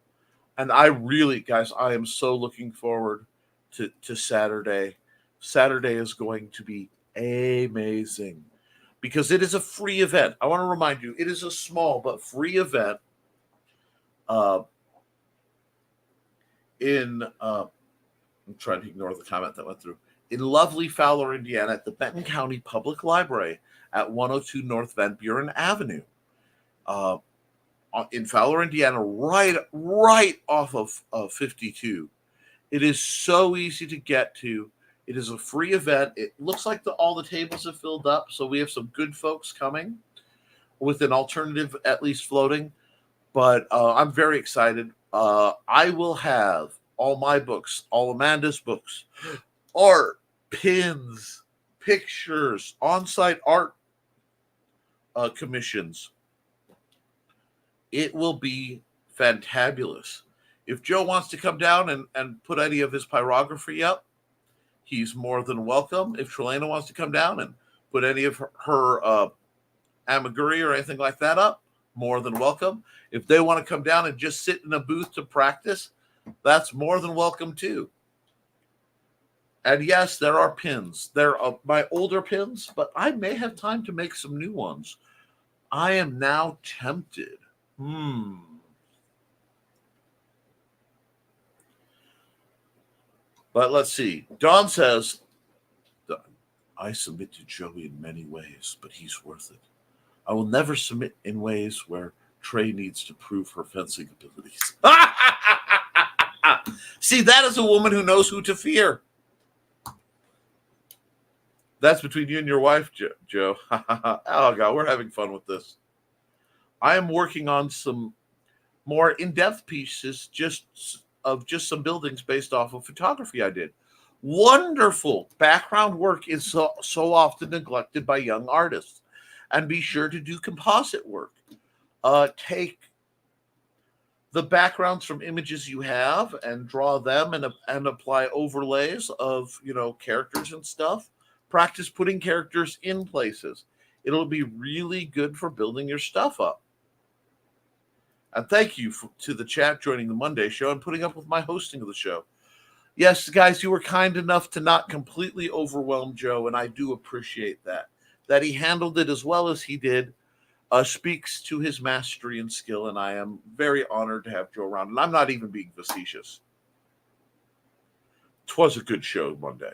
And I really, guys, I am so looking forward to Saturday. Saturday is going to be amazing because it is a free event. I want to remind you, it is a small but free event I'm trying to ignore the comment that went through. In lovely Fowler, Indiana, at the Benton County Public Library at 102 North Van Buren Avenue. In Fowler, Indiana, right off of 52. It is so easy to get to. It is a free event. It looks like all the tables have filled up, so we have some good folks coming with an alternative at least floating. But I'm very excited. I will have all my books, all Amanda's books, art, pins, pictures, on-site art commissions. It will be fantabulous. If Joe wants to come down and put any of his pyrography up, he's more than welcome. If Trelana wants to come down and put any of her amiguri or anything like that up, more than welcome. If they want to come down and just sit in a booth to practice, that's more than welcome too. And yes, there are pins. There are my older pins, but I may have time to make some new ones. I am now tempted. But let's see. Don says, I submit to Joey in many ways, but he's worth it. I will never submit in ways where Trey needs to prove her fencing abilities. See, that is a woman who knows who to fear. That's between you and your wife, Joe. Oh, God, we're having fun with this. I am working on some more in-depth pieces just some buildings based off of photography I did. Wonderful background work is so often neglected by young artists. And be sure to do composite work. Take the backgrounds from images you have and draw them and apply overlays of, characters and stuff. Practice putting characters in places. It'll be really good for building your stuff up. And thank you to the chat joining the Monday show and putting up with my hosting of the show. Yes, guys, you were kind enough to not completely overwhelm Joe, and I do appreciate that. That he handled it as well as he did speaks to his mastery and skill, and I am very honored to have Joe around. And I'm not even being facetious. 'Twas a good show Monday.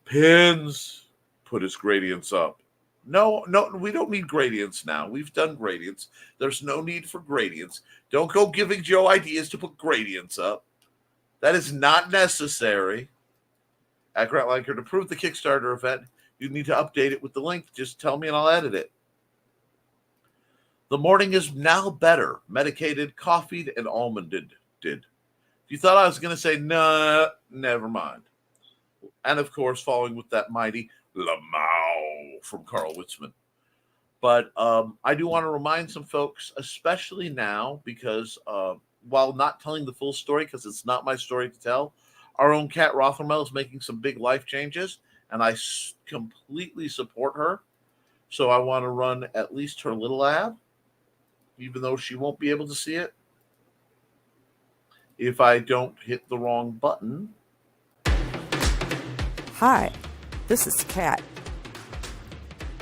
Pins put his gradients up. No, we don't need gradients now. We've done gradients. There's no need for gradients. Don't go giving Joe ideas to put gradients up. That is not necessary. At Grant Lanker, to prove the Kickstarter event, you need to update it with the link. Just tell me and I'll edit it. The morning is now better. Medicated, coffeed, and almonded. If you thought I was going to say, nah, never mind. And of course, following with that mighty Lamau from Carl Witzman. But I do want to remind some folks, especially now, because while not telling the full story, because it's not my story to tell, our own Kat Rothermel is making some big life changes, and I completely support her. So I want to run at least her little ad, even though she won't be able to see it if I don't hit the wrong button. Hi, this is Kat.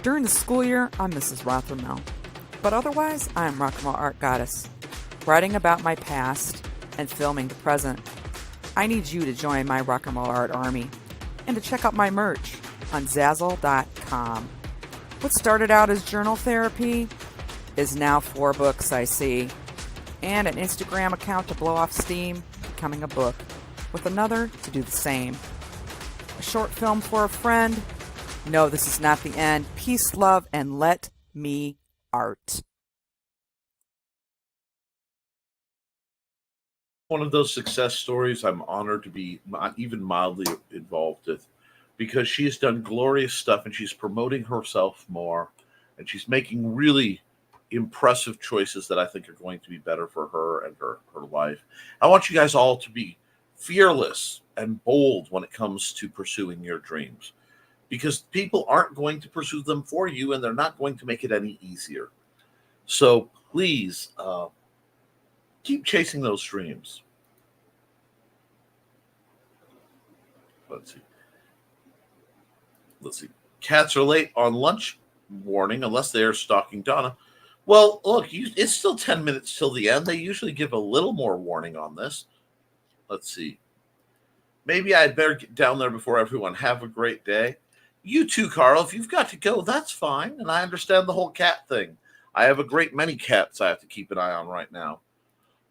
During the school year, I'm Mrs. Rothermel, but otherwise, I'm Rock and Roll Art Goddess, writing about my past and filming the present. I need you to join my Rock and Roll Art army and to check out my merch on Zazzle.com. What started out as journal therapy is now 4 books, I see, and an Instagram account to blow off steam, becoming a book, with another to do the same. A short film for a friend. No, this is not the end. Peace, love, and let me art. One of those success stories I'm honored to be even mildly involved with, because she has done glorious stuff and she's promoting herself more and she's making really impressive choices that I think are going to be better for her and her life. I want you guys all to be fearless and bold when it comes to pursuing your dreams, because people aren't going to pursue them for you and they're not going to make it any easier. So please keep chasing those dreams. Let's see. Cats are late on lunch warning unless they are stalking Donna. Well, look, it's still 10 minutes till the end. They usually give a little more warning on this. Let's see. Maybe I'd better get down there before everyone. Have a great day. You too, Carl. If you've got to go, that's fine. And I understand the whole cat thing. I have a great many cats I have to keep an eye on right now.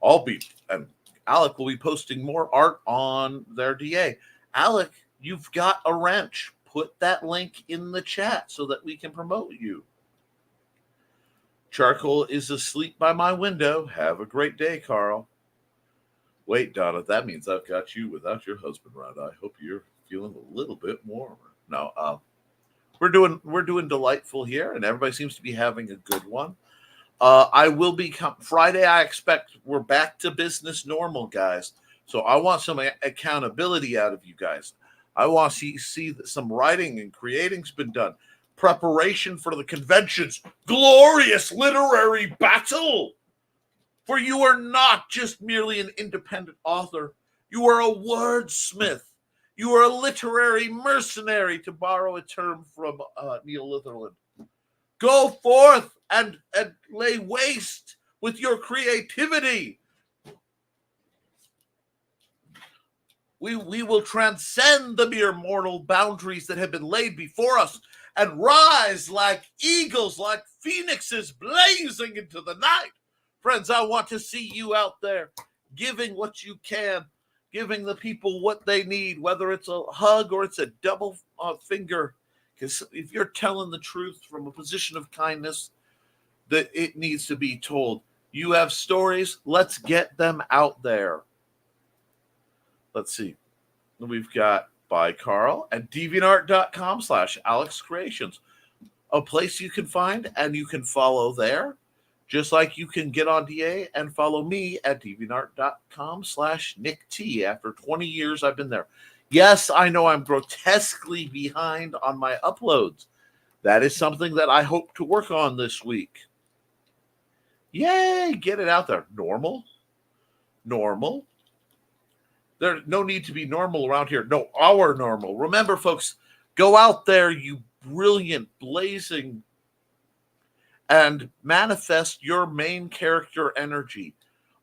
And Alec will be posting more art on their DA. Alec, you've got a wrench. Put that link in the chat so that we can promote you. Charcoal is asleep by my window. Have a great day, Carl. Wait, Donna, that means I've got you without your husband, right? I hope you're feeling a little bit warmer. No, we're doing delightful here, and everybody seems to be having a good one. I will be Friday. I expect we're back to business normal, guys. So I want some accountability out of you guys. I want to see that some writing and creating's been done. Preparation for the convention's glorious literary battle. For you are not just merely an independent author. You are a wordsmith. You are a literary mercenary, to borrow a term from Neil Litherland. Go forth and lay waste with your creativity. We will transcend the mere mortal boundaries that have been laid before us and rise like eagles, like phoenixes blazing into the night. Friends, I want to see you out there giving what you can, giving the people what they need, whether it's a hug or it's a double finger. Because if you're telling the truth from a position of kindness, that it needs to be told. You have stories, let's get them out there. Let's see. We've got by Carl at deviantart.com/AlexCreations, a place you can find and you can follow there, just like you can get on DA and follow me at deviantart.com/NickT. After 20 years, I've been there. Yes, I know I'm grotesquely behind on my uploads. That is something that I hope to work on this week. Yay, get it out there. Normal. There's no need to be normal around here. No, our normal. Remember, folks, go out there, you brilliant, blazing, and manifest your main character energy.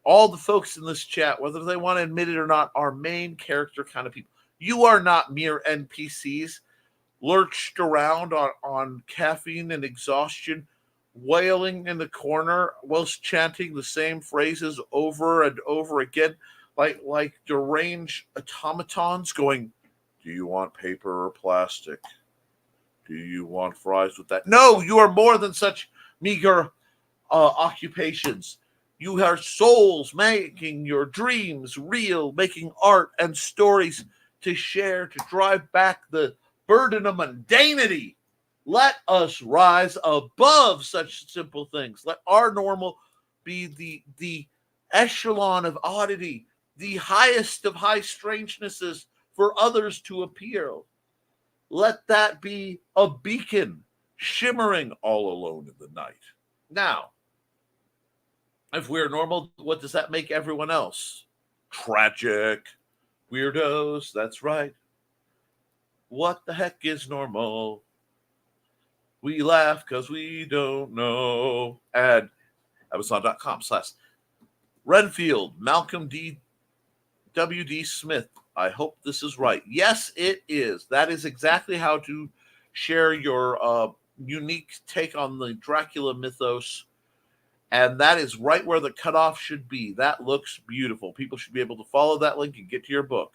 All the folks in this chat, whether they want to admit it or not, are main character kind of people. You are not mere NPCs lurched around on caffeine and exhaustion, wailing in the corner whilst chanting the same phrases over and over again, like deranged automatons going, do you want paper or plastic? Do you want fries with that? No, you are more than such meager occupations. You are souls making your dreams real, making art and stories to share, to drive back the burden of mundanity. Let us rise above such simple things. Let our normal be the echelon of oddity, the highest of high strangenesses for others to appear. Let that be a beacon shimmering all alone in the night. Now, if we're normal, what does that make everyone else? Tragic. Weirdos, that's right. What the heck is normal? We laugh because we don't know. At Amazon.com/Renfield, Malcolm D. W.D. Smith. I hope this is right. Yes, it is. That is exactly how to share your unique take on the Dracula mythos. And that is right where the cutoff should be. That looks beautiful. People should be able to follow that link and get to your book.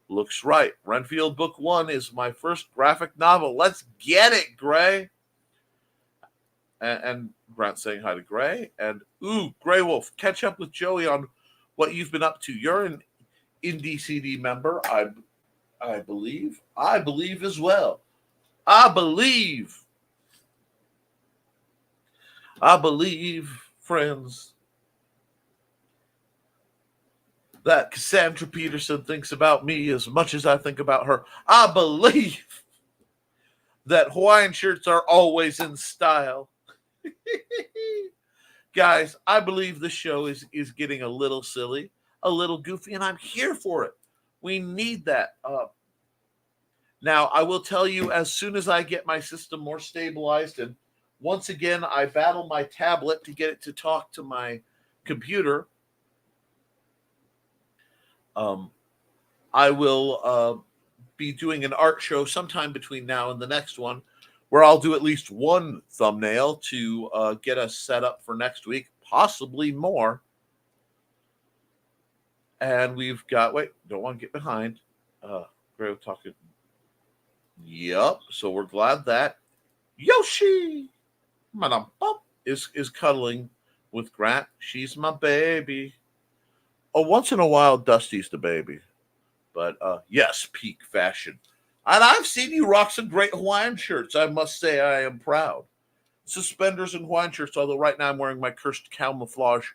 Looks right. Renfield Book 1 is my first graphic novel. Let's get it, Gray. And Grant saying hi to Gray. And, Gray Wolf, catch up with Joey on what you've been up to. You're an Indie CD member, I believe. I believe as well. I believe, friends, that Cassandra Peterson thinks about me as much as I think about her. I believe that Hawaiian shirts are always in style. Guys, I believe the show is getting a little silly, a little goofy, and I'm here for it. We need that. Now, I will tell you, as soon as I get my system more stabilized, and once again, I battle my tablet to get it to talk to my computer, I will be doing an art show sometime between now and the next one, where I'll do at least one thumbnail to get us set up for next week, possibly more. And we've got, don't want to get behind. Gray talking. Yep. So we're glad that Yoshi is cuddling with Grant. She's my baby. Oh, once in a while, Dusty's the baby. But yes, peak fashion. And I've seen you rock some great Hawaiian shirts. I must say I am proud. Suspenders and Hawaiian shirts, although right now I'm wearing my cursed camouflage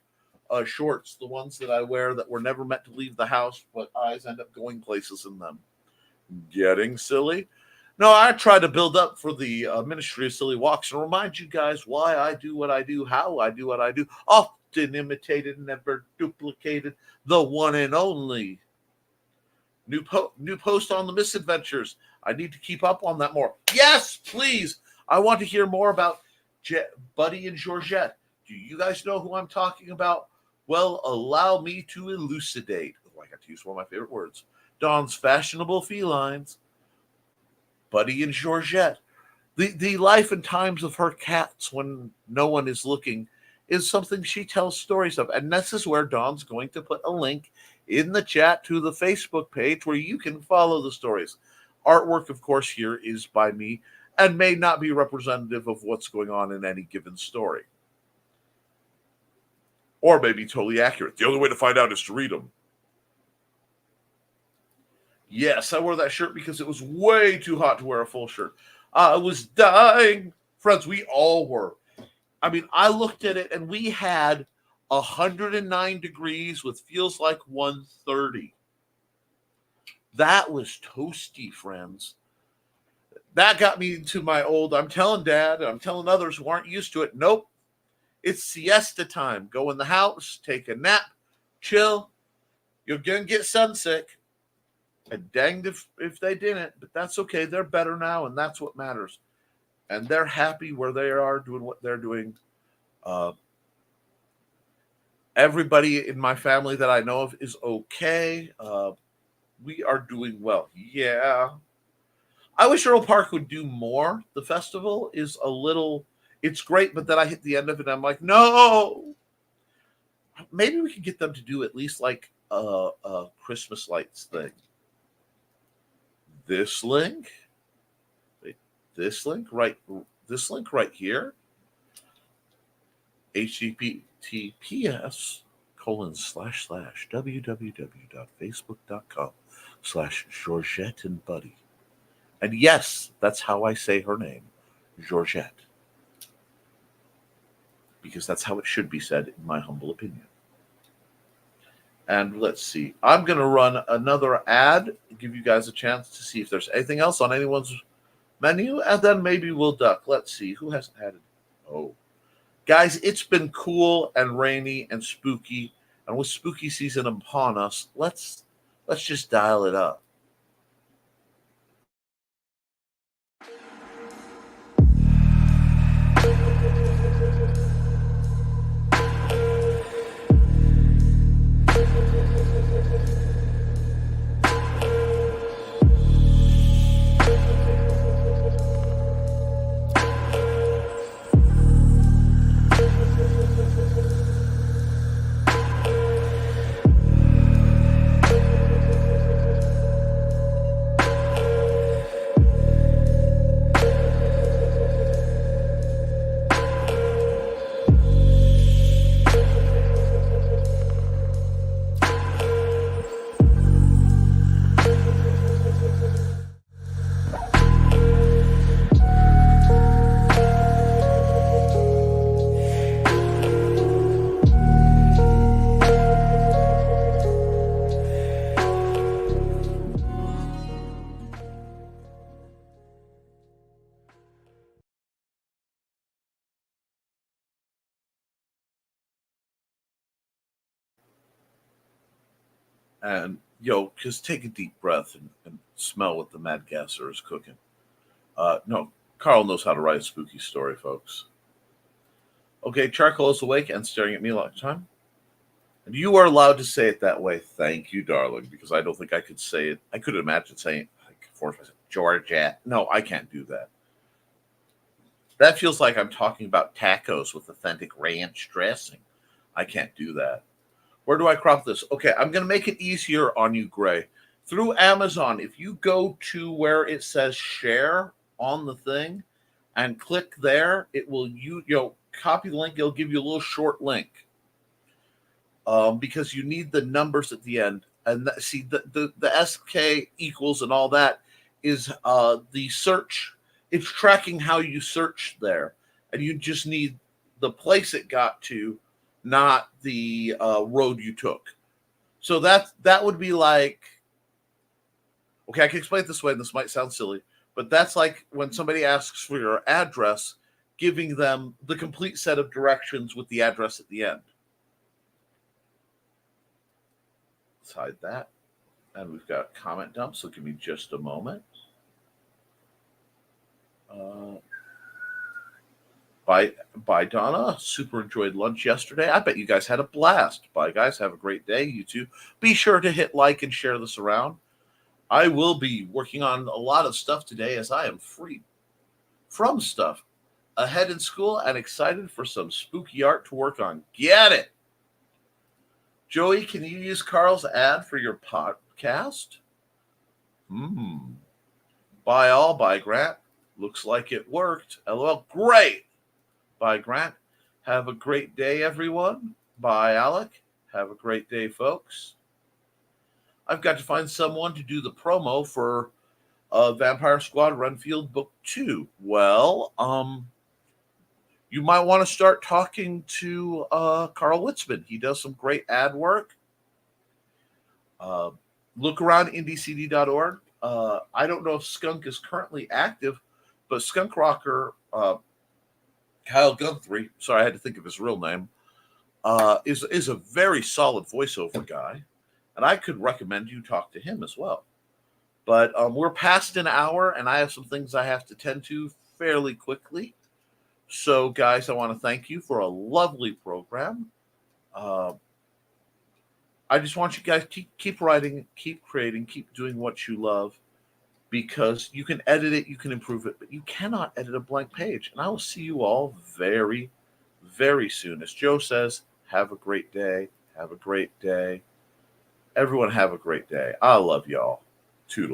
shorts, the ones that I wear that were never meant to leave the house, but eyes end up going places in them. Getting silly? No, I try to build up for the Ministry of Silly Walks and remind you guys why I do what I do, how I do what I do. Often imitated, never duplicated, the one and only. New post on the misadventures. I need to keep up on that more. Yes, please. I want to hear more about Buddy and Georgette. Do you guys know who I'm talking about? Well, allow me to elucidate. Oh, I got to use one of my favorite words. Dawn's fashionable felines. Buddy and Georgette. The life and times of her cats when no one is looking is something she tells stories of. And this is where Dawn's going to put a link in the chat to the Facebook page where you can follow the stories. Artwork, of course, here is by me and may not be representative of what's going on in any given story. Or may be totally accurate. The only way to find out is to read them. Yes, I wore that shirt because it was way too hot to wear a full shirt. I was dying. Friends, we all were. I mean, I looked at it and we had 109 degrees with feels like 130. That was toasty, friends. That got me into my old, I'm telling Dad, I'm telling others who aren't used to it, nope. It's siesta time. Go in the house, take a nap, chill, You're going to get sunsick. And danged if they didn't, but that's okay. They're better now, and that's what matters. And they're happy where they are doing what they're doing. Everybody in my family that I know of is okay. We are doing well. Yeah. I wish Earl Park would do more. The festival is it's great, but then I hit the end of it and I'm like, no. Maybe we could get them to do at least like a Christmas lights thing. This link right here, https://www.facebook.com/Georgette and Buddy. And yes, that's how I say her name, Georgette. Because that's how it should be said, in my humble opinion. And let's see. I'm going to run another ad, give you guys a chance to see if there's anything else on anyone's menu, and then maybe we'll duck. Let's see. Who hasn't had it? Oh. Guys, it's been cool and rainy and spooky, and with spooky season upon us, let's just dial it up. And, just take a deep breath and smell what the Mad Gasser is cooking. No, Carl knows how to write a spooky story, folks. Okay, Charcoal is awake and staring at me like time. And you are allowed to say it that way. Thank you, darling, because I don't think I could say it. I could imagine saying, Georgette. No, I can't do that. That feels like I'm talking about tacos with authentic ranch dressing. I can't do that. Where do I crop this? Okay, I'm going to make it easier on you, Gray. Through Amazon, if you go to where it says share on the thing and click there, it will copy the link. It'll give you a little short link because you need the numbers at the end. And the SK equals and all that is the search. It's tracking how you search there, and you just need the place it got to, not the road you took. So that would be like, okay, I can explain it this way, and this might sound silly, but that's like when somebody asks for your address, giving them the complete set of directions with the address at the end. Let's hide that. And we've got comment dump, so give me just a moment. Bye, Donna. Super enjoyed lunch yesterday. I bet you guys had a blast. Bye, guys. Have a great day. You too. Be sure to hit like and share this around. I will be working on a lot of stuff today as I am free from stuff ahead in school and excited for some spooky art to work on. Get it. Joey, can you use Carl's ad for your podcast? Bye all. Bye, Grant. Looks like it worked. LOL. Great. Bye, Grant. Have a great day, everyone. Bye, Alec. Have a great day, folks. I've got to find someone to do the promo for Vampire Squad Renfield Book 2. Well, you might want to start talking to Carl Witzman. He does some great ad work. Look around indiecd.org. I don't know if Skunk is currently active, but Skunk Rocker, Kyle Guthrie, sorry, I had to think of his real name, is a very solid voiceover guy. and I could recommend you talk to him as well. But we're past an hour, and I have some things I have to tend to fairly quickly. So, guys, I want to thank you for a lovely program. I just want you guys keep writing, keep creating, keep doing what you love, because you can edit it, you can improve it, but you cannot edit a blank page. And I will see you all very, very soon. As Joe says, have a great day. Have a great day. Everyone have a great day. I love y'all. Toodle.